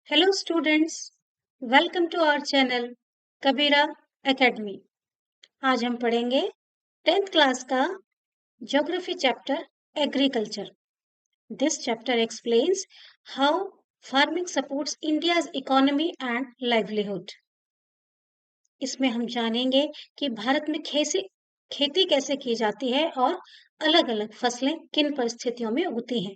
Hello students, welcome to our channel Kabira academy. आज हम पढ़ेंगे 10th क्लास का geography chapter agriculture. This chapter explains how farming supports India's economy and livelihood. इसमें हम जानेंगे कि भारत में खेती कैसे की जाती है और अलग-अलग फसलें किन परिस्थितियों में उगती हैं।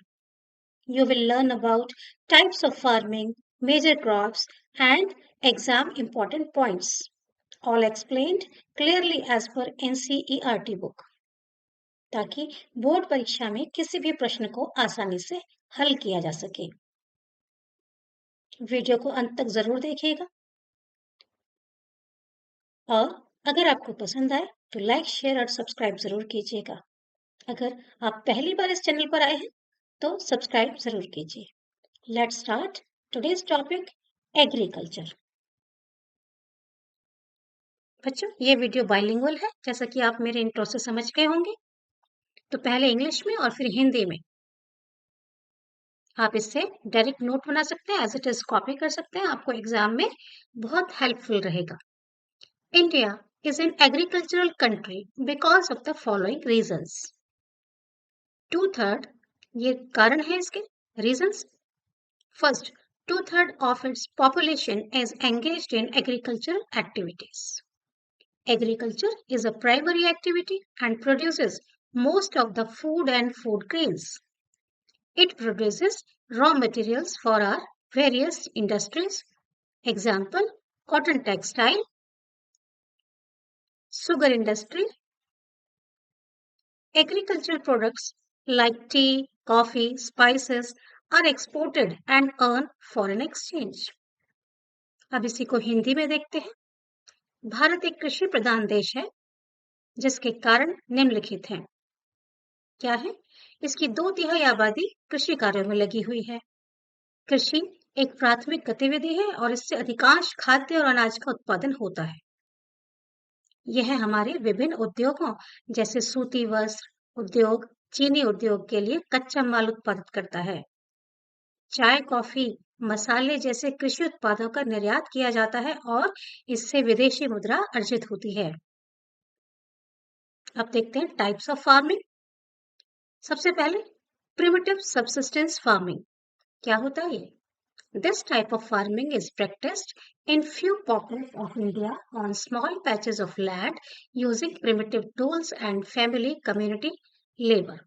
You will learn about types of farming, major crops, and exam important points, all explained clearly as per NCERT book, ताकि बोर्ड परीक्षा में किसी भी प्रश्न को आसानी से हल किया जा सके। वीडियो को अंत तक जरूर देखिएगा और अगर आपको पसंद आए तो लाइक, शेयर और सब्सक्राइब जरूर कीजिएगा। अगर आप पहली बार इस चैनल पर आए हैं तो सब्सक्राइब जरूर कीजिए। Let's start today's topic agriculture. बच्चों, ये वीडियो बाइलिंगुअल है, जैसा कि आप मेरे इंट्रो से समझ गए होंगे। तो पहले इंग्लिश में और फिर हिंदी में। आप इससे डायरेक्ट नोट बना सकते हैं, एज इट इज कॉपी कर सकते हैं, आपको एग्जाम में बहुत हेल्पफुल रहेगा। India is an agricultural country because of the following reasons. 2/3 ये कारण है इसके reasons. First, 2/3 of its population is engaged in agricultural activities. Agriculture is a primary activity and produces most of the food and food grains. It produces raw materials for our various industries. Example, cotton textile, sugar industry. Agricultural products like tea, coffee, spices are exported and earn foreign exchange. अब इसी को हिंदी में देखते हैं। भारत एक कृषि प्रधान देश है, जिसके कारण निम्नलिखित हैं। क्या है? इसकी 2/3 आबादी कृषि कार्यों में लगी हुई है। कृषि एक प्राथमिक गतिविधि है और इससे अधिकांश खाद्य और अनाज का उत्पादन होता है। यह हमारे विभिन्न उद्योगों जैसे सूती वस्त्र उद्योग, चीनी उद्योग के लिए कच्चा माल उत्पादित करता है। चाय, कॉफी, मसाले जैसे कृषि उत्पादों का निर्यात किया जाता है और इससे विदेशी मुद्रा अर्जित होती है। अब देखते हैं टाइप्स ऑफ फार्मिंग। सबसे पहले प्रिमिटिव सबसिस्टेंस फार्मिंग। क्या होता है ये? This type of farming is practiced in few pockets of India on small patches of land using primitive tools and family community labor.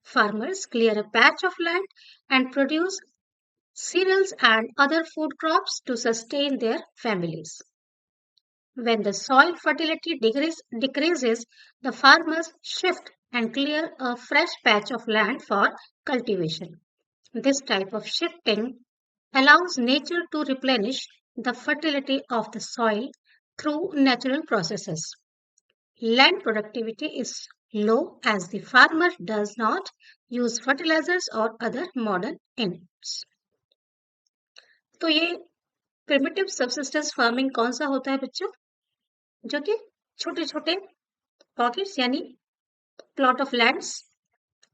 Farmers clear a patch of land and produce cereals and other food crops to sustain their families. When the soil fertility decreases, the farmers shift and clear a fresh patch of land for cultivation. This type of shifting allows nature to replenish the fertility of the soil through natural processes. Land productivity is low as the farmer does not use fertilizers or other modern inputs. तो ये primitive subsistence farming कौन सा होता है बच्चों? जो कि छोटे छोटे पॉकेट्स यानी प्लॉट ऑफ लैंड्स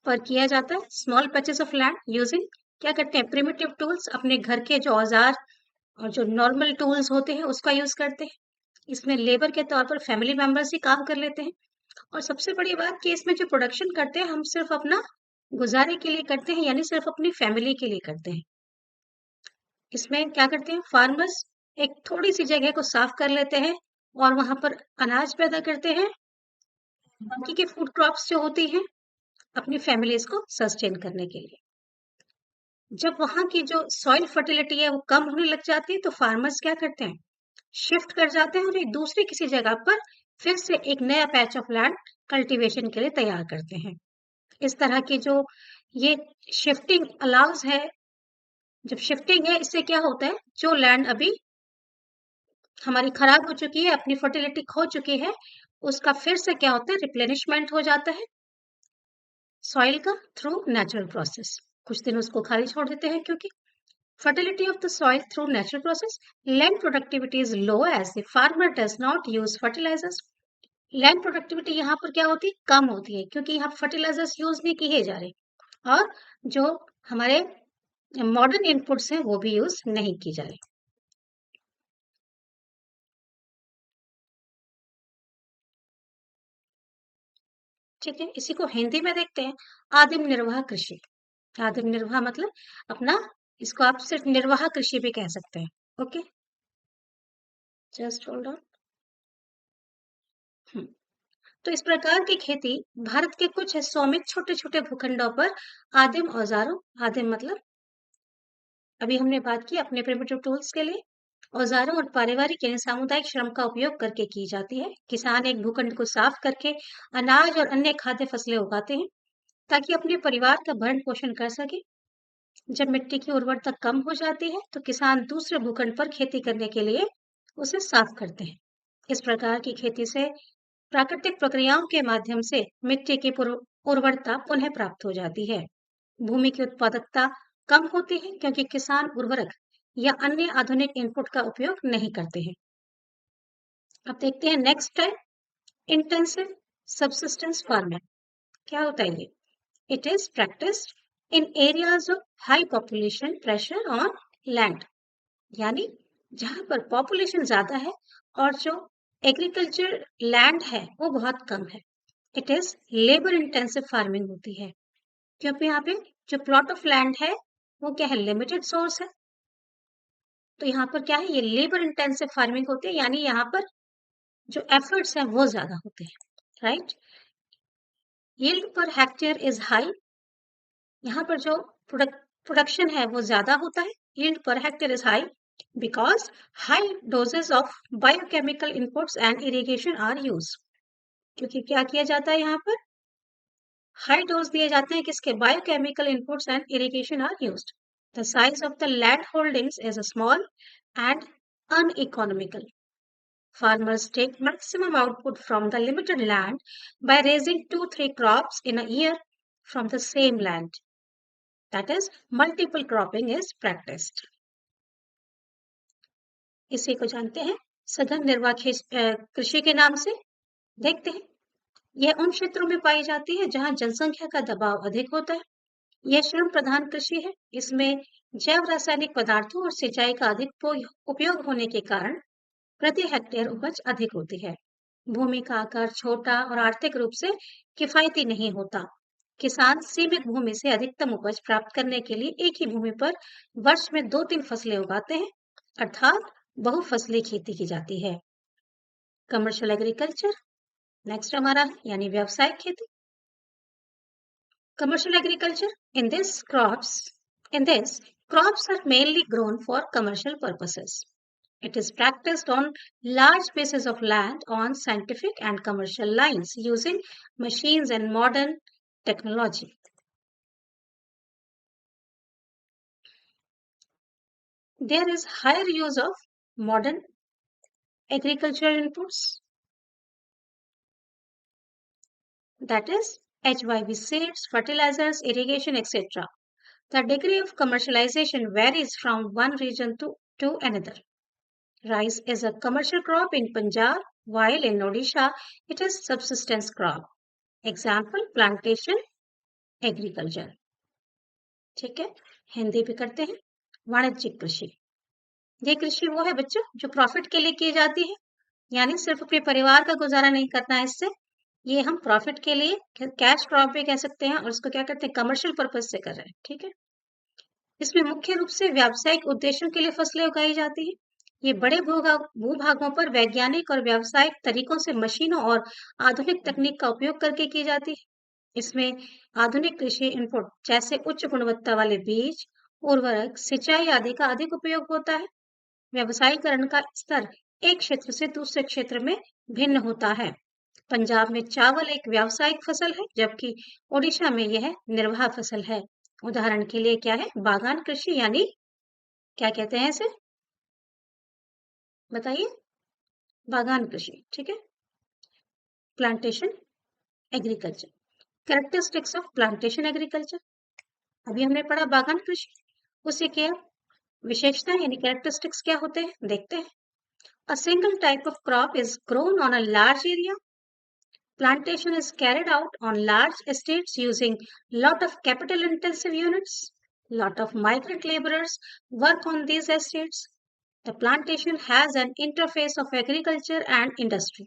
पर किया जाता है। Small patches of land using क्या करते हैं? प्रिमिटिव टूल्स, अपने घर के जो औजार और जो नॉर्मल टूल्स होते हैं उसका यूज करते हैं। इसमें लेबर के तौर पर फैमिली मेंबर्स ही काम कर लेते हैं। और सबसे बड़ी बात कि इसमें जो प्रोडक्शन करते हैं हम सिर्फ अपना गुजारे के लिए करते हैं, यानी सिर्फ अपनी फैमिली के लिए करते हैं। इसमें क्या करते हैं? फार्मर्स एक थोड़ी सी जगह को साफ कर लेते हैं और वहां पर अनाज पैदा करते हैं। बाकी के फूड क्रॉप्स जो होती हैं अपनी फैमिलीज को सस्टेन करने के लिए। जब वहां की जो सॉइल फर्टिलिटी है वो कम होने लग जाती है तो फार्मर्स क्या करते हैं? शिफ्ट कर जाते हैं और एक दूसरी किसी जगह पर फिर से एक नया पैच ऑफ लैंड कल्टीवेशन के लिए तैयार करते हैं। इस तरह की जो ये शिफ्टिंग अलाउज है, जब शिफ्टिंग है इससे क्या होता है? जो लैंड अभी हमारी खराब हो चुकी है, अपनी फर्टिलिटी खो चुकी है, उसका फिर से क्या होता है? रिप्लेनिशमेंट हो जाता है सॉइल का थ्रू नेचुरल प्रोसेस। कुछ दिन उसको खाली छोड़ देते हैं क्योंकि fertility of the soil through natural process. Land productivity is low as the farmer does not use fertilizers. Land productivity यहाँ पर क्या होती है? कम होती है क्योंकि यहाँ फर्टिलाइजर्स यूज नहीं किए जा रहे। और जो हमारे मॉडर्न इनपुट्स हैं वो भी यूज नहीं की जाए। ठीक है, इसी को हिंदी में देखते हैं। आदिम निर्वाह कृषि। आदिम निर्वाह मतलब अपना, इसको आप सिर्फ निर्वाह कृषि भी कह सकते हैं। Okay, just hold on. तो इस प्रकार की खेती भारत के कुछ हिस्सों में छोटे छोटे भूखंडों पर आदिम औजारों, आदिम मतलब अभी हमने बात की अपने प्रिमिटिव टूल्स के लिए, औजारों और पारिवारिक यानी सामुदायिक श्रम का उपयोग करके की जाती है। किसान एक भूखंड को साफ करके अनाज और अन्य खाद्य फसलें उगाते हैं ताकि अपने परिवार का भरण पोषण कर सके। जब मिट्टी की उर्वरता कम हो जाती है तो किसान दूसरे भूखंड पर खेती करने के लिए उसे साफ करते हैं। इस प्रकार की खेती से प्राकृतिक प्रक्रियाओं के माध्यम से मिट्टी की उर्वरता पुनः प्राप्त हो जाती है। भूमि की उत्पादकता कम होती है क्योंकि किसान उर्वरक या अन्य आधुनिक इनपुट का उपयोग नहीं करते हैं। अब देखते हैं नेक्स्ट है इंटेंसिव सबसिस्टेंस फार्मिंग। क्या होता है ये? It is practised in areas of high population pressure on land, यानी जहां पर पॉपुलेशन ज्यादा है और जो एग्रीकल्चर लैंड है वो बहुत कम है। It is labour intensive farming होती है क्योंकि यहाँ पे जो प्लॉट ऑफ लैंड है वो क्या है, लिमिटेड सोर्स है। तो यहाँ पर क्या है, ये लेबर इंटेंसिव फार्मिंग होती है, यानी यहाँ पर जो एफर्ट्स हैं वो ज्यादा होते हैं, राइट। यील्ड पर हेक्टेयर इज हाई, यहाँ पर जो प्रोडक्शन है वो ज्यादा होता है। यील्ड पर hectare is high because high doses of biochemical inputs and irrigation are use, क्योंकि क्या किया जाता है यहाँ पर, हाई डोज दिए जाते हैं किसके, biochemical inputs and irrigation are used. The size of the land holdings is small and uneconomical. Farmers take maximum output from the limited land by raising 2-3 crops in a year from the same land. That is, multiple cropping is practiced. इसी को जानते हैं सघन निर्वाह कृषि के नाम से। देखते हैं, यह उन क्षेत्रों में पाई जाती है जहां जनसंख्या का दबाव अधिक होता है। यह श्रम प्रधान कृषि है। इसमें जैव रासायनिक पदार्थों और सिंचाई का अधिक उपयोग होने के कारण प्रति हेक्टेयर उपज अधिक होती है। भूमि का आकार छोटा और आर्थिक रूप से किफायती नहीं होता। किसान सीमित भूमि से अधिकतम उपज प्राप्त करने के लिए एक ही भूमि पर वर्ष में 2-3 फसलें उगाते हैं, अर्थात बहुफसली खेती की जाती है। कमर्शियल एग्रीकल्चर नेक्स्ट हमारा है, यानी व्यावसायिक खेती। Commercial agriculture, in this crops are mainly grown for commercial purposes. It is practiced on large spaces of land on scientific and commercial lines using machines and modern technology. There is higher use of modern agricultural inputs, that is HYV seeds, fertilizers, irrigation, etc. The degree of commercialization varies from one region to another. Rice is a commercial crop in Punjab, while in Odisha it is subsistence crop. Example, plantation, agriculture. ठीक है, हिंदी भी करते हैं। वाणिज्यिक कृषि, ये कृषि वो है बच्चों जो प्रॉफिट के लिए की जाती है, यानी सिर्फ अपने परिवार का गुजारा नहीं करना है इससे, ये हम प्रॉफिट के लिए कैश क्रॉप भी कह सकते हैं और इसको क्या करते हैं, कमर्शियल पर्पज से कर रहे हैं। ठीक है, इसमें मुख्य रूप से व्यावसायिक उद्देश्यों के लिए फसलें उगाई जाती है। ये बड़े भूभागों पर वैज्ञानिक और व्यावसायिक तरीकों से मशीनों और आधुनिक तकनीक का उपयोग करके की जाती है। इसमें आधुनिक कृषि इनपुट जैसे उच्च गुणवत्ता वाले बीज, उर्वरक, सिंचाई आदि का अधिक उपयोग होता है। व्यवसायीकरण का स्तर एक क्षेत्र से दूसरे क्षेत्र में भिन्न होता है। पंजाब में चावल एक व्यावसायिक फसल है, जबकि ओडिशा में यह निर्वाह फसल है। उदाहरण के लिए क्या है, बागान कृषि, यानी क्या कहते हैं इसे, बताइए, बागान कृषि। ठीक है, plantation agriculture, characteristics of plantation agriculture. अभी हमने पढ़ा बागान कृषि, उसे क्या विशेषता यानी कैरेक्टरिस्टिक्स क्या होते हैं, देखते हैं। A single type of crop is grown on a large area. Plantation is carried out on large estates using lot of capital intensive units. Lot of migrant laborers work on these estates. The plantation has an interface of agriculture and industry.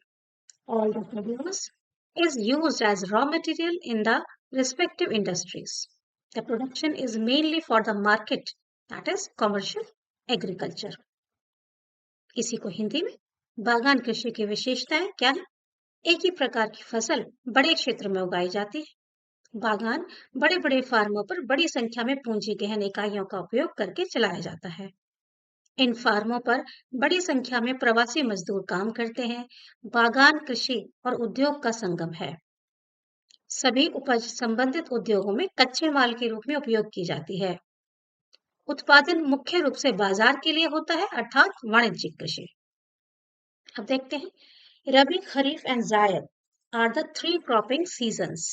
All the produce is used as raw material in the respective industries. The production is mainly for the market, that is commercial agriculture. इसी को हिंदी में बागान कृषि की विशेषताएं क्या है? एक ही प्रकार की फसल बड़े क्षेत्र में उगाई जाती है। बागान बड़े बड़े फार्मों पर बड़ी संख्या में पूंजी गहन इकाइयों का उपयोग करके चलाया जाता है। इन फार्मों पर बड़ी संख्या में प्रवासी मजदूर काम करते हैं। बागान कृषि और उद्योग का संगम है। सभी उपज संबंधित उद्योगों में कच्चे माल के रूप में उपयोग की जाती है। उत्पादन मुख्य रूप से बाजार के लिए होता है, अर्थात वाणिज्यिक कृषि। अब देखते हैं rabi, kharif and zaid are the 3 cropping seasons.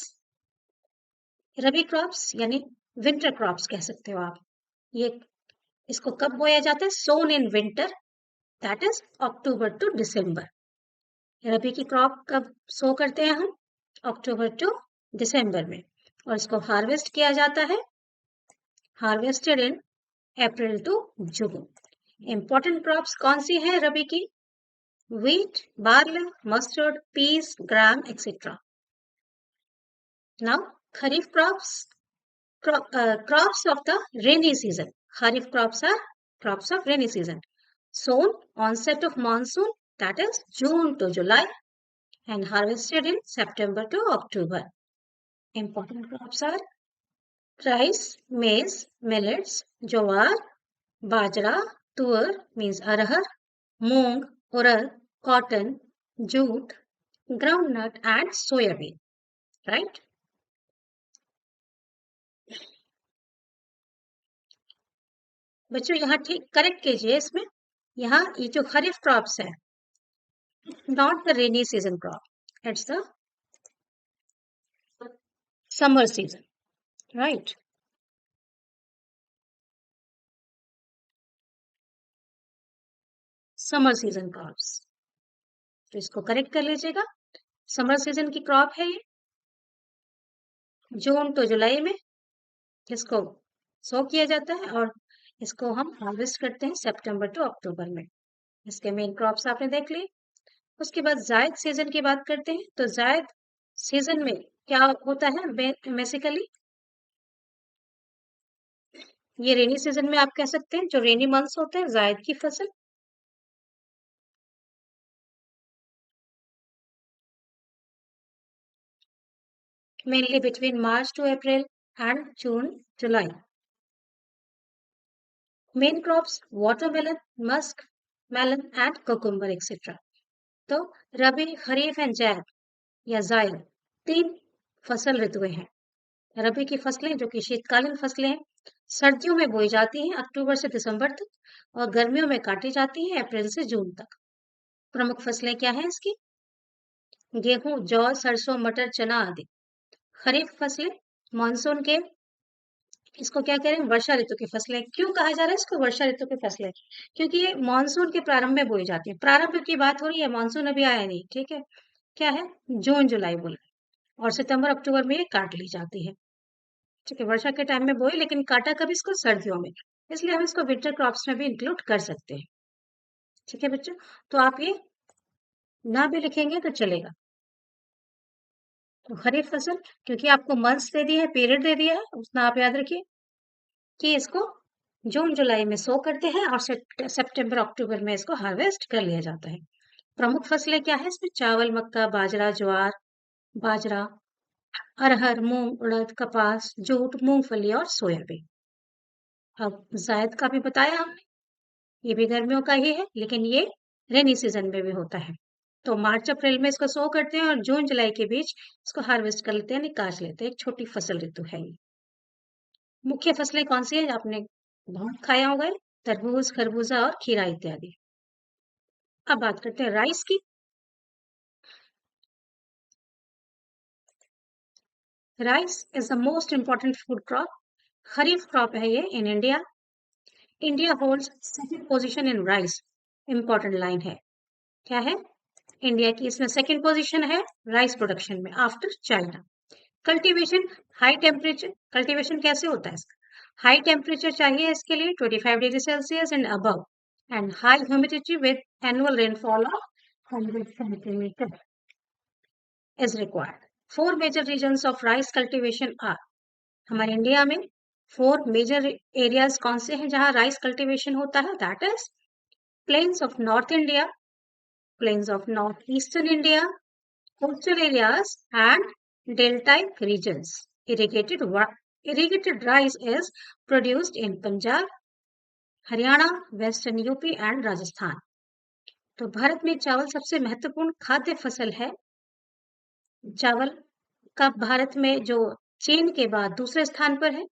Rabi crops यानी विंटर क्रॉप्स कह सकते हो आप। ये इसको कब बोया जाता है? Sown in winter, that is October to December. Rabi की क्रॉप कब सो करते हैं हम? अक्टूबर टू दिसंबर में। और इसको हार्वेस्ट किया जाता है, harvested in April to June. Important crops कौन सी है रबी की? wheat, barley, mustard, peas, gram, etc. Now, kharif crops of the rainy season. Kharif crops are crops of rainy season. Sown onset of monsoon, that is June to July, and harvested in September to October. Important crops are rice, maize, millets, jowar, bajra, tur means arhar, moong, urad, cotton, jute, groundnut and soybean, right? बच्चों यहाँ ठीक correct कीजिए, इसमें यहाँ ये जो खरीफ crops है, not the rainy season crop, it's the summer season, right? Summer season crops, तो इसको करेक्ट कर लीजिएगा। समर सीजन की क्रॉप है ये, जून टू जुलाई में इसको सो किया जाता है और इसको हम हार्वेस्ट करते हैं सितंबर टू अक्टूबर में। इसके मेन क्रॉप्स आपने देख लिए। उसके बाद जायद सीजन की बात करते हैं। तो जायद सीजन में क्या होता है? बेसिकली ये रेनी सीजन में आप कह सकते हैं, जो रेनी मंथ्स होते हैं, जायद की फसल। Mainly between March to April and June July. Main crops watermelon, muskmelon and cucumber etcetera. तो रबी, खरीफ एंड जैद या जायद 3 फसल ऋतुएं हैं। रबी की फसलें जो कि शीतकालीन फसलें हैं, सर्दियों में बोई जाती हैं अक्टूबर से दिसंबर तक, और गर्मियों में काटी जाती हैं अप्रैल से जून तक। प्रमुख फसलें क्या हैं इसकी? गेहूं, जौ, सरसों, मटर, चना आदि। खरीफ फसलें मानसून के, इसको क्या कह रहे हैं? वर्षा ऋतु की फसलें। क्यों कहा जा रहा है इसको वर्षा ऋतु की फसलें? क्योंकि ये मानसून के प्रारंभ में बोई जाती है। प्रारंभ की बात हो रही है, मानसून अभी आया नहीं, ठीक है? क्या है? जून जुलाई बोला, और सितंबर अक्टूबर में ये काट ली जाती है। ठीक है, वर्षा के टाइम में बोई, लेकिन काटा कब इसको? सर्दियों में। इसलिए हम इसको विंटर क्रॉप्स में भी इंक्लूड कर सकते हैं। ठीक है बच्चों, तो आप ये ना भी लिखेंगे तो चलेगा। तो खरीफ फसल, क्योंकि आपको मंथ्स दे दिया है, पीरियड दे दिया है, उतना आप याद रखिए कि इसको जून जुलाई में सो करते हैं और सितंबर अक्टूबर में इसको हार्वेस्ट कर लिया जाता है। प्रमुख फसलें क्या है इसमें? चावल, मक्का, बाजरा, ज्वार, बाजरा, अरहर, मूंग, उड़द, कपास, जूट, मूंगफली और सोयाबीन। अब जायद का भी बताया हमने, ये भी गर्मियों का ही है, लेकिन ये रेनी सीजन में भी होता है। तो मार्च अप्रैल में इसको सो करते हैं और जून जुलाई के बीच इसको हार्वेस्ट कर लेते हैं, निकाल लेते हैं। एक छोटी फसल ऋतु है ये। मुख्य फसलें कौन सी है? आपने बहुत खाया होगा, तरबूज, खरबूजा और खीरा इत्यादि। अब बात करते हैं राइस की। Rice is the most important food crop. Kharif crop है ये in India. India holds second position in rice. Important line है, क्या है? इंडिया की इसमें सेकंड पोजीशन है राइस प्रोडक्शन में, after China. Cultivation, high temperature. Cultivation कैसे होता है इसका? हाई टेम्परेचर चाहिए इसके लिए 25 degree Celsius and above, and high humidity with annual rainfall of 100 centimetre is required. Four major regions of rice cultivation are, हमारे India में 4 मेजर एरियाज कौन से हैं जहां राइस कल्टीवेशन होता है? That is plains of north India, plains of north eastern India, coastal areas and deltaic regions. Irrigated rice is produced in Punjab, Haryana, western UP and Rajasthan. तो भारत में चावल सबसे महत्वपूर्ण खाद्य फसल है. चावल का भारत में जो चीन के बाद दूसरे स्थान पर है.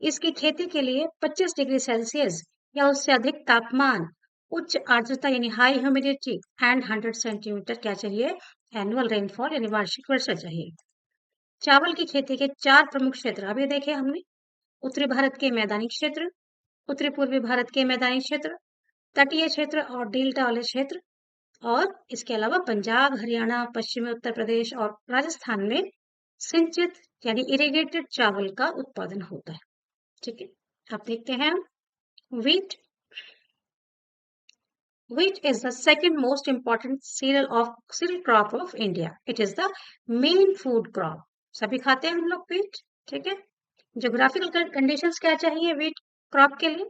इसकी खेती के लिए 25 डिग्री सेल्सियस या उससे अधिक तापमान, उच्च आर्द्रता यानी हाई ह्यूमिडिटी एंड 100 सेंटीमीटर क्या चाहिए? एनुअल रेनफॉल यानी वार्षिक वर्षा चाहिए. चावल की खेती के 4 प्रमुख क्षेत्र अभी देखे हमने. उत्तरी भारत के मैदानी क्षेत्र, उत्तरी पूर्वी भारत के मैदानी क्षेत्र, तटीय क्षेत्र और डेल्टा वाले क्षेत्र, और इसके अलावा पंजाब, हरियाणा, पश्चिमी उत्तर प्रदेश और राजस्थान में सिंचित यानी इरिगेटेड चावल का उत्पादन होता है. ठीक है, आप देखते हैं wheat. Wheat is the second most important cereal crop of India. It is the main food crop. सभी खाते हैं हम लोग wheat. ठीक है. Geographical conditions क्या चाहिए wheat crop के लिए?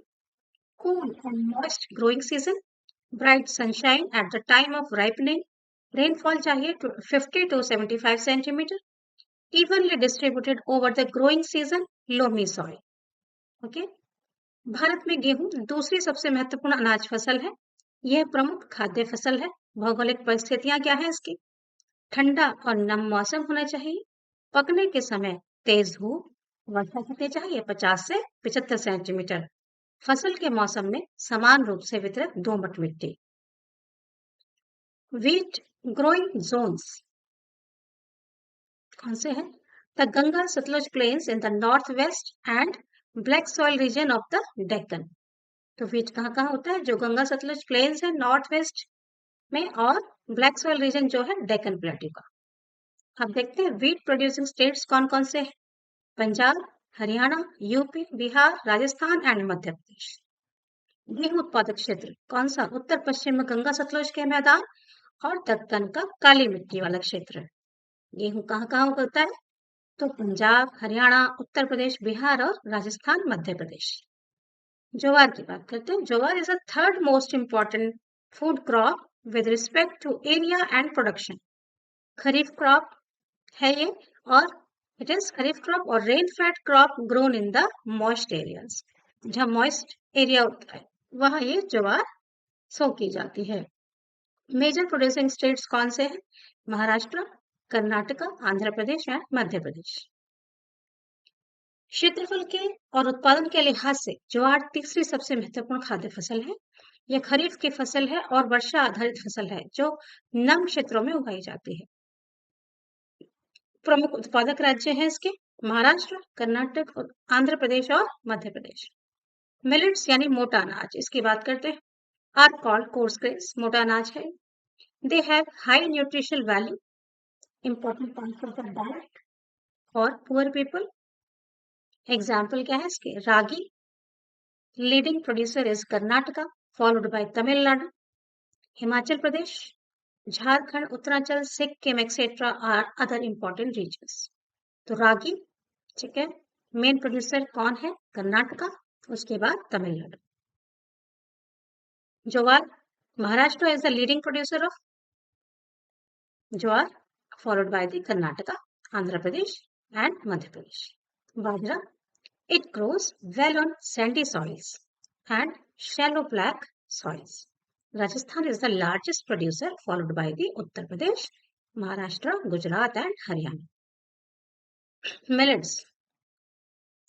Cool and moist growing season, bright sunshine at the time of ripening, rainfall चाहिए 50 to 75 centimeter, evenly distributed over the growing season, loamy soil. Okay. Bharat में गेहूं दूसरी सबसे महत्वपूर्ण अनाज फसल है. यह प्रमुख खाद्य फसल है. भौगोलिक परिस्थितियां क्या है इसकी? ठंडा और नम मौसम होना चाहिए. पकने के समय तेज धूप, वर्षा कितनी चाहिए? 50 से 75 सेंटीमीटर. फसल के मौसम में समान रूप से वितरित दोमट मिट्टी. व्हीट ग्रोइंग जोन्स कौन से हैं? The Ganga Sutlej plains in the north west and black soil region of the Deccan. तो व्हीट कहाँ कहाँ होता है? जो गंगा सतलुज प्लेन्स है नॉर्थ वेस्ट में, और ब्लैक सॉइल रीजन जो है डेक्कन प्लेटू का. अब देखते हैं व्हीट प्रोड्यूसिंग स्टेट्स कौन कौन से हैं. Punjab, Haryana, UP, Bihar, Rajasthan and Madhya Pradesh. गेहूं उत्पादक क्षेत्र कौन सा? उत्तर पश्चिम में गंगा सतलुज के मैदान और दक्कन का काली मिट्टी वाला क्षेत्र. गेहूं कहाँ कहाँ उगता है? तो पंजाब, हरियाणा, उत्तर प्रदेश, बिहार और राजस्थान, मध्य प्रदेश. ज्वार की बात करते हैं. Jowar is the third most important food crop with respect to area and production. Kharif crop है ये, और इट इज खरीफ क्रॉप और rain fed crop grown in the moist areas. जहाँ मॉइस्ट एरिया होता है वहां ये ज्वार सो की जाती है. मेजर प्रोड्यूसिंग स्टेट्स कौन से हैं? महाराष्ट्र, कर्नाटका, आंध्र प्रदेश एंड मध्य प्रदेश. क्षेत्रफल के और उत्पादन के लिहाज से ज्वार तीसरी सबसे महत्वपूर्ण खाद्य फसल है. यह खरीफ की फसल है और वर्षा आधारित फसल है जो नम क्षेत्रों में उगाई जाती है. प्रमुख उत्पादक राज्य हैं इसके महाराष्ट्र, कर्नाटक, आंध्र प्रदेश और मध्य प्रदेश. मिलेट्स यानी मोटा अनाज, इसकी बात करते हैं. आर कॉल्ड कोर्स ग्रेन्स, मोटा अनाज है. They have high nutritional value, important part of the diet for poor people. Example क्या है इसके? Ragi, leading producer is Karnataka, followed by Tamil Nadu. Himachal Pradesh, Jharkhand, Uttaranchal, Sikkim etcetera are other important regions. तो रागी, ठीक है, मेन प्रोड्यूसर कौन है? कर्नाटका, उसके बाद Tamil Nadu. Jowar, Maharashtra is the leading producer of jowar, followed by the Karnataka, Andhra Pradesh and Madhya Pradesh. Bajra, it grows well on sandy soils and shallow black soils. Rajasthan is the largest producer, followed by the Uttar Pradesh, Maharashtra, Gujarat and Haryana. Millets,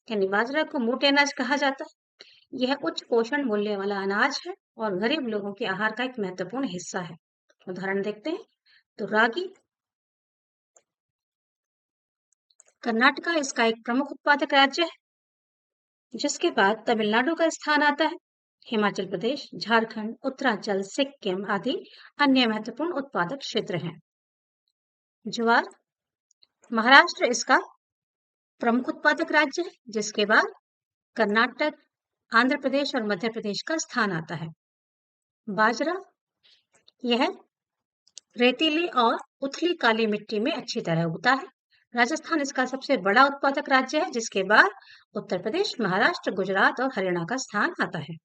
यानी बाजरा को मोटे अनाज कहा जाता है. यह उच्च पोषण मूल्य वाला अनाज है और गरीब लोगों के आहार का एक महत्वपूर्ण हिस्सा है. उदाहरण देखते हैं. तो रागी, कर्नाटका इसका एक प्रमुख उत्पादक राज्य है, जिसके बाद तमिलनाडु का स्थान आता है. हिमाचल प्रदेश, झारखंड, उत्तरांचल, सिक्किम आदि अन्य महत्वपूर्ण उत्पादक क्षेत्र हैं. ज्वार, महाराष्ट्र इसका प्रमुख उत्पादक राज्य है, जिसके बाद कर्नाटक, आंध्र प्रदेश और मध्य प्रदेश का स्थान आता है। बाजरा, यह रेतीली और उथली काली मिट्टी में अच्छी तरह उगता है। राजस्थान इसका सबसे बड़ा उत्पादक राज्य है, जिसके बाद उत्तर प्रदेश, महाराष्ट्र, गुजरात और हरियाणा का स्थान आता है।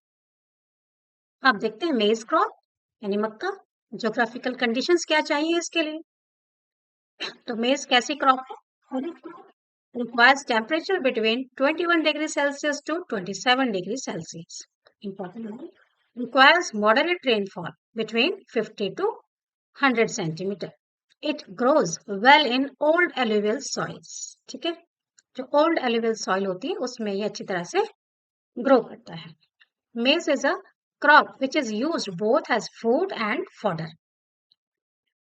अब देखते हैं मेज क्रॉप यानी मक्का। ज्योग्राफिकल कंडीशंस क्या चाहिए इसके लिए? तो मेज कैसी क्रॉप है? requires temperature between 21 degrees Celsius to 27 degrees Celsius. Important. Requires moderate rainfall between 50 to 100 centimeter. It grows well in old alluvial soils. ठीक है, जो old alluvial soil होती है उसमें ये अच्छी तरह से grow करता है. Maize is a crop which is used both as food and fodder.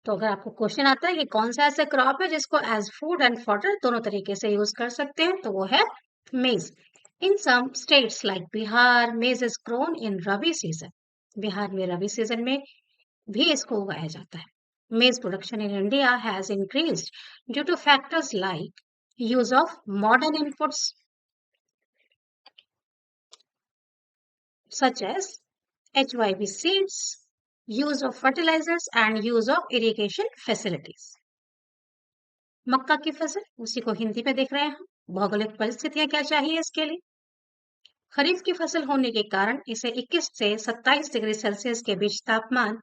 तो अगर आपको क्वेश्चन आता है कि कौन सा ऐसा क्रॉप है जिसको एज फूड एंड फॉडर दोनों तरीके से यूज कर सकते हैं, तो वो है मेज. इन सम स्टेट्स लाइक बिहार, मेज is grown in rabi season. Bihar में रबी सीजन में भी इसको उगाया जाता है. मेज production in India has increased due two factors like use of modern inputs such as HYV seeds, use of fertilizers and use of irrigation facilities. मक्का की फसल, उसी को हिंदी में देख रहे हैं हम. भौगोलिक परिस्थितियां क्या चाहिए इसके लिए? खरीफ की फसल होने के कारण इसे 21 से 27 डिग्री सेल्सियस के बीच तापमान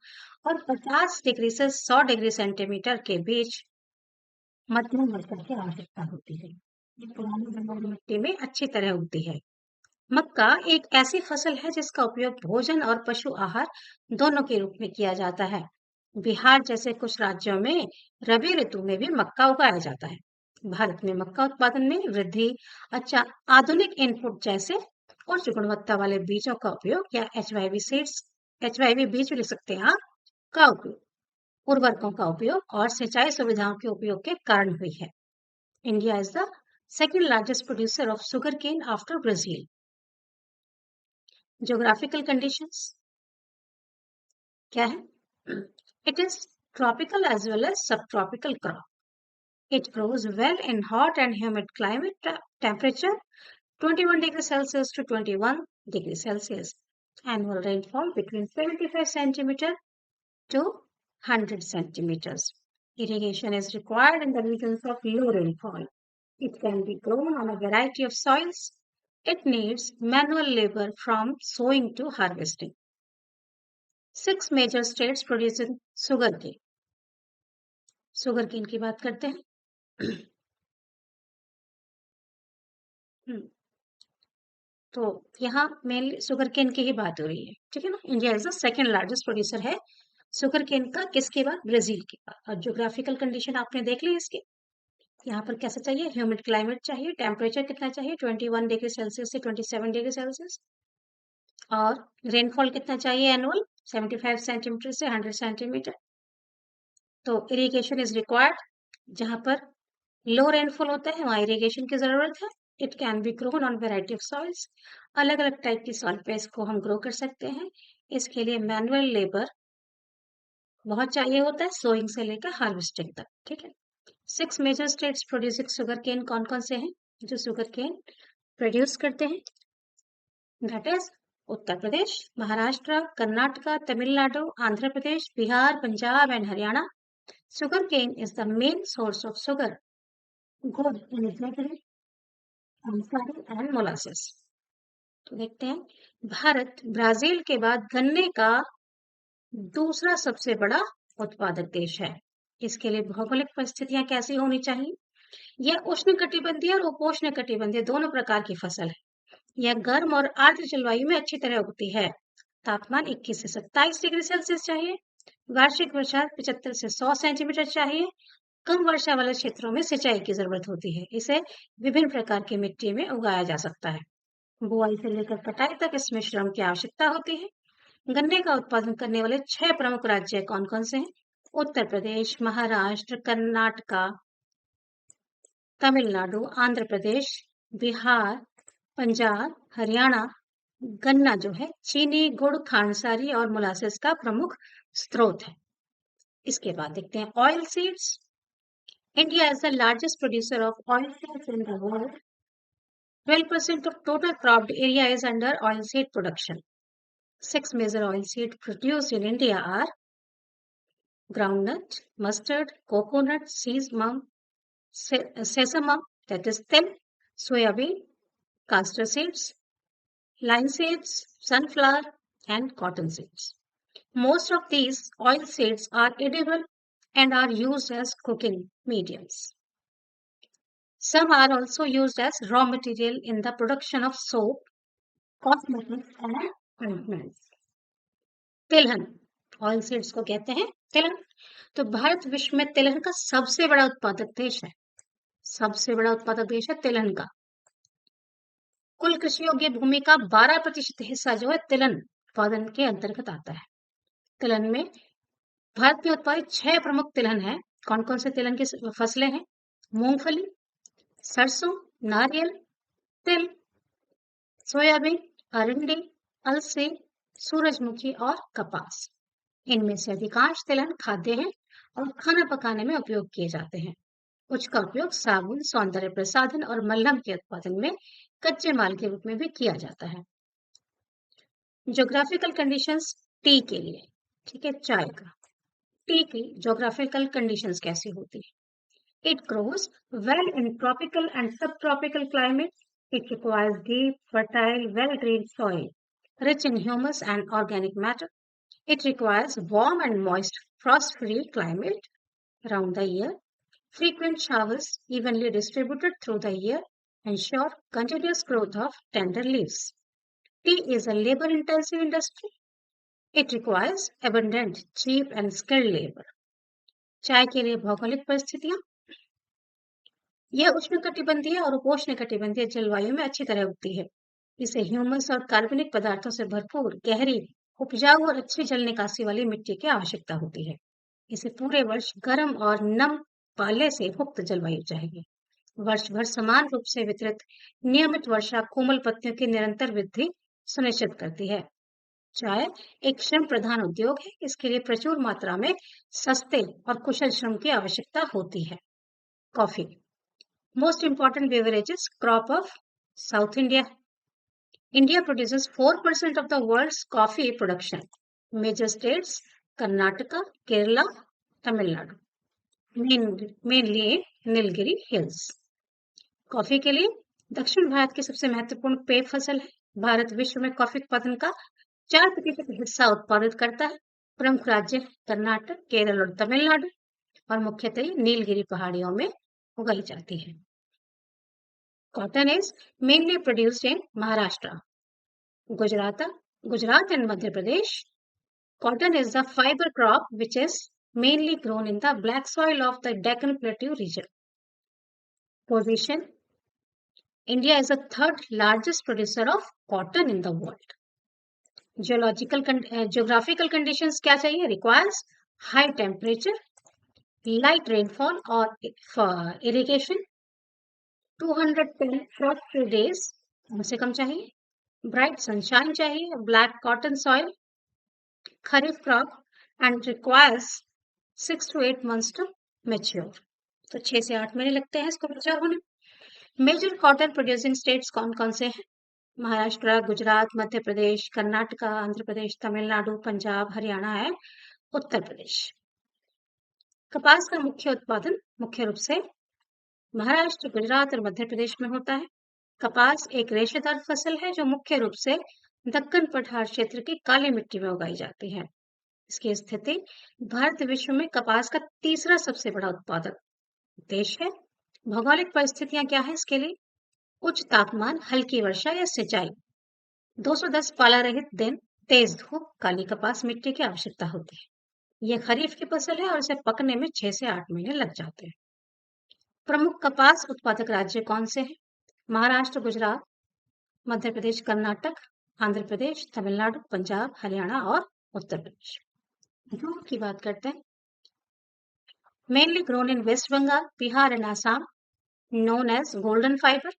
और 50 डिग्री से 100 डिग्री सेंटीमीटर के बीच मध्यम वर्षा की आवश्यकता होती है. ये पुरानी जंगल मिट्टी में अच्छी तरह उगती है. मक्का एक ऐसी फसल है जिसका उपयोग भोजन और पशु आहार दोनों के रूप में किया जाता है. बिहार जैसे कुछ राज्यों में रबी ऋतु में भी मक्का उगाया जाता है. भारत में मक्का उत्पादन में वृद्धि अच्छा आधुनिक इनपुट जैसे उच्च गुणवत्ता वाले बीजों का उपयोग या HYV सीड्स, HYV बीज लिख सकते हैं आप, का उपयोग, उर्वरकों का उपयोग और सिंचाई सुविधाओं के उपयोग के कारण हुई है. India is the second largest producer of sugarcane after Brazil. Geographical conditions क्या है? It is tropical as well as subtropical crop. It grows well in hot and humid climate. Temperature 21 degrees Celsius to 21 degrees Celsius. Annual rainfall between 75 centimeter to 100 centimeters. Irrigation is required in the regions of low rainfall. It can be grown on a variety of soils. It needs manual labor from sowing to harvesting. 6 major states producing sugarcane. Sugarcane की बात करते हैं. तो यहाँ mainly sugarcane की ही बात हो रही है, ठीक है ना. India is the second largest producer है सुगरकेन का, किसके बाद? ब्राजील के बाद. और ज्योग्राफिकल कंडीशन आपने देख ली इसके. यहाँ पर कैसा चाहिए? ह्यूमिड क्लाइमेट चाहिए. टेम्परेचर कितना चाहिए? 21 डिग्री सेल्सियस से 27 डिग्री सेल्सियस. और रेनफॉल कितना चाहिए? एनुअल 75 सेंटीमीटर से 100 सेंटीमीटर. तो इरिगेशन इज रिक्वायर्ड. जहां पर लो रेनफॉल होता है वहां इरिगेशन की जरूरत है. It can be grown on variety of soils. अलग अलग टाइप की सॉइल पे इसको हम ग्रो कर सकते हैं. इसके लिए मैनुअल लेबर बहुत चाहिए होता है, सोइंग से लेकर हार्वेस्टिंग तक, ठीक है. 6 major states producing sugarcane कौन कौन से हैं जो शुगर केन प्रोड्यूस करते हैं? That is Uttar Pradesh, Maharashtra, Karnataka, Tamil Nadu, Andhra Pradesh, Bihar, Punjab and Haryana. Sugar cane is the main source of sugar, good in bakery, and molasses. तो देखते हैं, भारत ब्राजील के बाद गन्ने का दूसरा सबसे बड़ा उत्पादक देश है. इसके लिए भौगोलिक परिस्थितियां कैसी होनी चाहिए? यह उष्णकटिबंधीय और उपोष्णकटिबंधीय दोनों प्रकार की फसल है. यह गर्म और आर्द्र जलवायु में अच्छी तरह उगती है. तापमान 21 से 27 डिग्री सेल्सियस चाहिए. वार्षिक वर्षा 75 से 100 सेंटीमीटर चाहिए. कम वर्षा वाले क्षेत्रों में सिंचाई की जरूरत होती है. इसे विभिन्न प्रकार की मिट्टी में उगाया जा सकता है. बुआई से लेकर कटाई तक इसमें श्रम की आवश्यकता होती है. गन्ने का उत्पादन करने वाले 6 प्रमुख राज्य कौन कौन से हैं? उत्तर प्रदेश, महाराष्ट्र, कर्नाटका, तमिलनाडु, आंध्र प्रदेश, बिहार, पंजाब, हरियाणा. गन्ना जो है चीनी, गुड़, खांडसारी और मोलासेस का प्रमुख स्रोत है. इसके बाद देखते हैं oil seeds. India is the largest producer of oilseeds in the world. 12% of total cropped area is under oilseed production. 6 major oilseed produced in India are groundnut, mustard, coconut, sesame, that is til, soybean, castor seeds, linseeds, sunflower, and cotton seeds. Most of these oil seeds are edible and are used as cooking mediums. Some are also used as raw material in the production of soap, cosmetics, and ointments. तिलहन oil seeds को कहते हैं तिलहन। तो भारत विश्व में तिलहन का सबसे बड़ा उत्पादक देश है। सबसे बड़ा उत्पादक देश है तिलहन का। कुल कृषि योग्य भूमि का 12% हिस्सा जो है तिलहन उत्पादन के अंतर्गत आता है। तिलहन में भारत में उत्पादित 6 प्रमुख तिलहन है। कौन कौन से तिलहन की फसलें हैं? मूंगफली, सरसों, नारियल, तिल, सोयाबीन, अरंडी, अलसी, सूरजमुखी और कपास। इनमें से अधिकांश तिलहन खाद्य हैं और खाना पकाने में उपयोग किए जाते हैं। कुछ का उपयोग साबुन, सौंदर्य प्रसाधन और मलहम के उत्पादन में कच्चे माल के रूप में भी किया जाता है। ज्योग्राफिकल कंडीशंस टी के लिए, ठीक है, चाय का। टी की ज्योग्राफिकल कंडीशंस कैसी होती है? It grows well in tropical and subtropical climate. It requires deep, fertile, well-drained soil, rich in humus and organic matter. It requires warm and moist, frost-free climate around the year. Frequent showers, evenly distributed through the year, ensure continuous growth of tender leaves. Tea is a labor-intensive industry. It requires abundant, cheap and skilled labor. चाय के लिए भौगोलिक परिस्थितियां, यह उष्णकटिबंधीय और उपोष्णकटिबंधीय जलवायु में अच्छी तरह उगती है। इसे ह्यूमस और कार्बनिक पदार्थों से भरपूर, गहरी, उपजाऊ और अच्छी जल निकासी वाली मिट्टी की आवश्यकता होती है। इसे पूरे वर्ष गर्म और नम पाले से मुक्त जलवायु चाहिए। वर्ष भर समान रूप से वितरित नियमित वर्षा कोमल पत्तियों की निरंतर वृद्धि सुनिश्चित करती है। चाय एक श्रम प्रधान उद्योग है। इसके लिए प्रचुर मात्रा में सस्ते और कुशल श्रम की आवश्यकता होती है। Coffee, most important beverages crop of South India. India produces 4% of the world's coffee production. Major states Karnataka, Kerala, Tamil Nadu. Mainly in Nilgiri Hills. Coffee के लिए दक्षिण भारत की सबसे महत्वपूर्ण पेय फसल है। भारत विश्व में कॉफी उत्पादन का 4% हिस्सा उत्पादित करता है। प्रमुख राज्य कर्नाटक, केरल और तमिलनाडु और मुख्यतः नीलगिरी पहाड़ियों में उगाई जाती है। Cotton is mainly produced in Maharashtra, Gujarat and Madhya Pradesh. Cotton is the fiber crop which is mainly grown in the black soil of the Deccan Plateau region. Position: India is the third largest producer of cotton in the world. Geographical conditions क्या चाहिए? Requires high temperature, light rainfall or for irrigation, 210 frost-free days कम से कम चाहिए, bright sunshine चाहिए, black cotton soil, kharif crop and requires 6 to 8 months to mature. तो 6 से 8 महीने लगते हैं इसको मैच्योर होने। मेजर कॉटन प्रोड्यूसिंग स्टेट्स कौन कौन से हैं? महाराष्ट्र, गुजरात, मध्य प्रदेश, कर्नाटका, आंध्र प्रदेश, तमिलनाडु, पंजाब, हरियाणा है, उत्तर प्रदेश। कपास का मुख्य उत्पादन मुख्य रूप से महाराष्ट्र, गुजरात और मध्य प्रदेश में होता है। कपास एक रेशेदार फसल है जो मुख्य रूप से दक्कन पठार क्षेत्र की काली मिट्टी में उगाई जाती है। इसकी स्थिति भारत विश्व में कपास का तीसरा सबसे बड़ा उत्पादक देश है। भौगोलिक परिस्थितियां क्या है इसके लिए? उच्च तापमान, हल्की वर्षा या सिंचाई, 210 पाला रहित दिन, तेज धूप, काली कपास मिट्टी की आवश्यकता होती है। यह खरीफ की फसल है और इसे पकने में 6 से 8 महीने लग जाते हैं। प्रमुख कपास उत्पादक राज्य कौन से हैं? महाराष्ट्र, गुजरात, मध्य प्रदेश, कर्नाटक, आंध्र प्रदेश, तमिलनाडु, पंजाब, हरियाणा और उत्तर प्रदेश। जूट की बात करते हैं। Mainly grown in West Bengal, Bihar and Assam, known as golden fiber.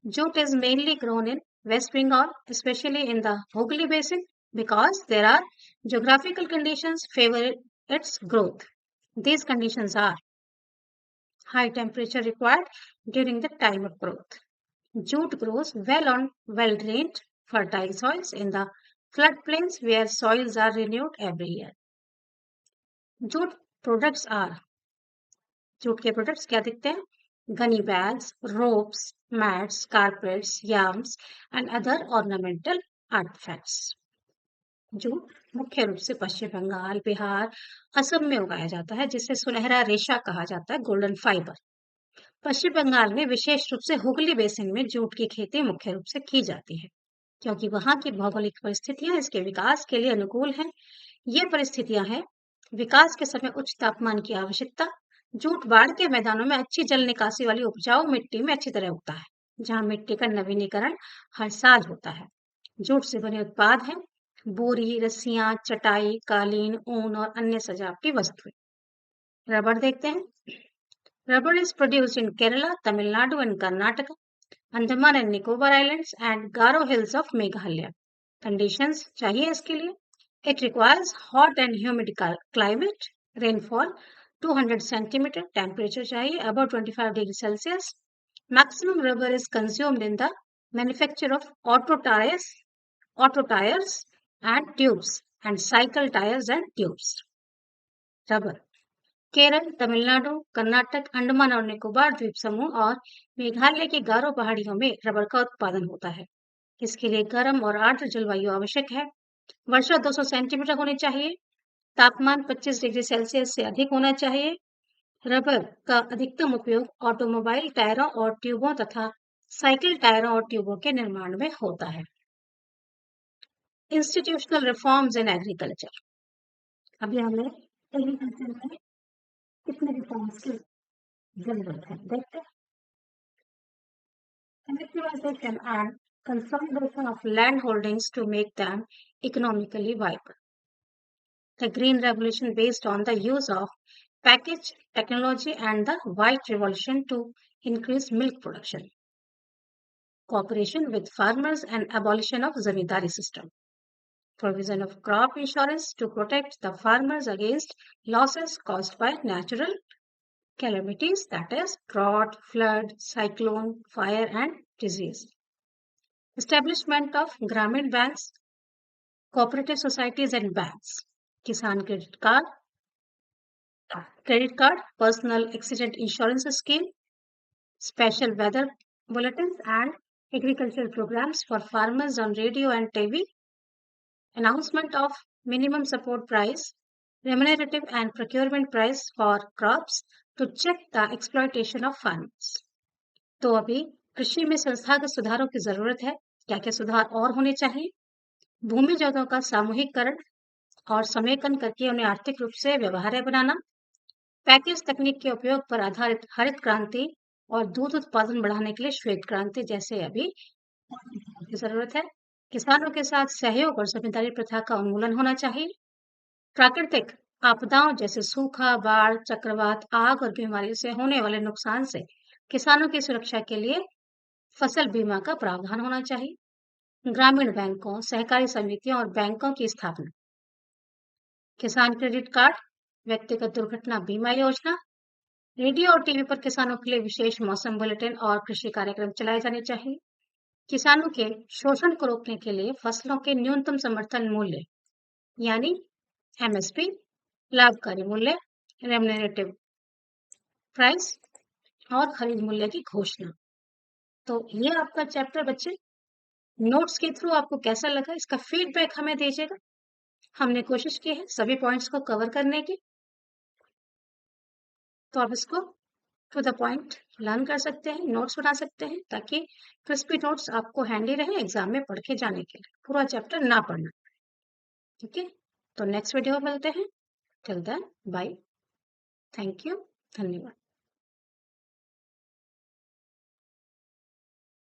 Jute is mainly grown in West Bengal, especially in the Hooghly Basin, because there are geographical conditions favor its growth. These conditions are high temperature required during the time of growth, Jute grows well on well-drained, fertile soils in the floodplains where soils are renewed every year. Jute products are jute के products क्या दिखते हैं? Gunny bags, ropes, mats, carpets, yarns and other ornamental artifacts. Jute मुख्य रूप से पश्चिम बंगाल, बिहार, असम में उगाया जाता है, जिसे सुनहरा रेशा कहा जाता है, गोल्डन फाइबर। पश्चिम बंगाल में विशेष रूप से हुगली बेसिन में जूट की खेती मुख्य रूप से की जाती है, क्योंकि वहां की भौगोलिक परिस्थितियां इसके विकास के लिए अनुकूल हैं। ये परिस्थितियां हैं विकास के समय उच्च तापमान की आवश्यकता। जूट बाढ़ के मैदानों में अच्छी जल निकासी वाली उपजाऊ मिट्टी में अच्छी तरह उगता है, जहां मिट्टी का नवीनीकरण हर साल होता है। जूट से बने उत्पाद हैं बोरी, रस्सियां, चटाई, कालीन, ऊन और अन्य सजावटी वस्तुएं। रबर देखते हैं। Rubber is produced in Kerala, Tamil Nadu and Karnataka, Andaman and Nicobar islands and Garo hills of Meghalaya. Conditions चाहिए इसके लिए। It requires hot and humid climate, rainfall 200 centimeter, temperature चाहिए above 25 degrees Celsius. Maximum rubber is consumed in the manufacture of auto tires and tubes and cycle tires and tubes. Rubber. Kerala, Tamil Nadu, Karnataka, Andaman और निकोबार द्वीप समूह और मेघालय की गारो पहाड़ियों में रबर का उत्पादन होता है। इसके लिए गर्म और आर्द्र जलवायु आवश्यक है। वर्षा 200 सेंटीमीटर होनी चाहिए। तापमान 25 डिग्री सेल्सियस से अधिक होना चाहिए। रबर का अधिकतम उपयोग ऑटोमोबाइल टायरों और ट्यूबों तथा साइकिल टायरों और ट्यूबों के निर्माण में होता है। Institutional reforms in agriculture. अभी हमें एग्रीकल्चर में कितने रिफॉर्म्स की जरूरत है देखते हैं। Collectivization and consolidation of land holdings to make them economically viable. The Green Revolution based on the use of package technology and the White Revolution to increase milk production. Cooperation with farmers and abolition of zamindari system. Provision of crop insurance to protect the farmers against losses caused by natural calamities, that is drought, flood, cyclone, fire and disease. Establishment of Grameen banks, cooperative societies and banks. Kisan credit card, personal accident insurance scheme, special weather bulletins and agricultural programs for farmers on radio and TV, announcement of minimum support price, remunerative and procurement price for crops to check the exploitation of farmers. तो अभी कृषि में संस्थागत सुधारों की जरूरत है। क्या क्या सुधार और होने चाहिए? भूमि जगहों का सामूहिकरण और समेकन करके उन्हें आर्थिक रूप से व्यवहार्य बनाना, पैकेज तकनीक के उपयोग पर आधारित हरित क्रांति और दूध उत्पादन बढ़ाने के लिए श्वेत क्रांति जैसे अभी की जरूरत है। किसानों के साथ सहयोग और जमींदारी प्रथा का उन्मूलन होना चाहिए। प्राकृतिक आपदाओं जैसे सूखा, बाढ़, चक्रवात, आग और बीमारी से होने वाले नुकसान से किसानों की सुरक्षा के लिए फसल बीमा का प्रावधान होना चाहिए। ग्रामीण बैंकों, सहकारी समितियों और बैंकों की स्थापना, किसान क्रेडिट कार्ड, व्यक्तिगत दुर्घटना बीमा योजना, रेडियो और टीवी पर किसानों के लिए विशेष मौसम बुलेटिन और कृषि कार्यक्रम चलाए जाने चाहिए। किसानों के शोषण को रोकने के लिए फसलों के न्यूनतम समर्थन मूल्य यानी एमएसपी, लाभकारी मूल्य, रेम्युनरेटिव प्राइस और खरीद मूल्य की घोषणा। तो ये आपका चैप्टर बच्चे। नोट्स के थ्रू आपको कैसा लगा इसका फीडबैक हमें दीजिएगा। हमने कोशिश की है सभी पॉइंट्स को कवर करने की, तो आप इसको टू द पॉइंट लर्न कर सकते हैं, नोट्स बना सकते हैं, ताकि क्रिस्पी नोट्स आपको हैंडी रहे एग्जाम में पढ़ के जाने के लिए, पूरा चैप्टर ना पढ़ना। ठीक है, तो नेक्स्ट वीडियो में मिलते हैं। Till then bye, thank you, धन्यवाद।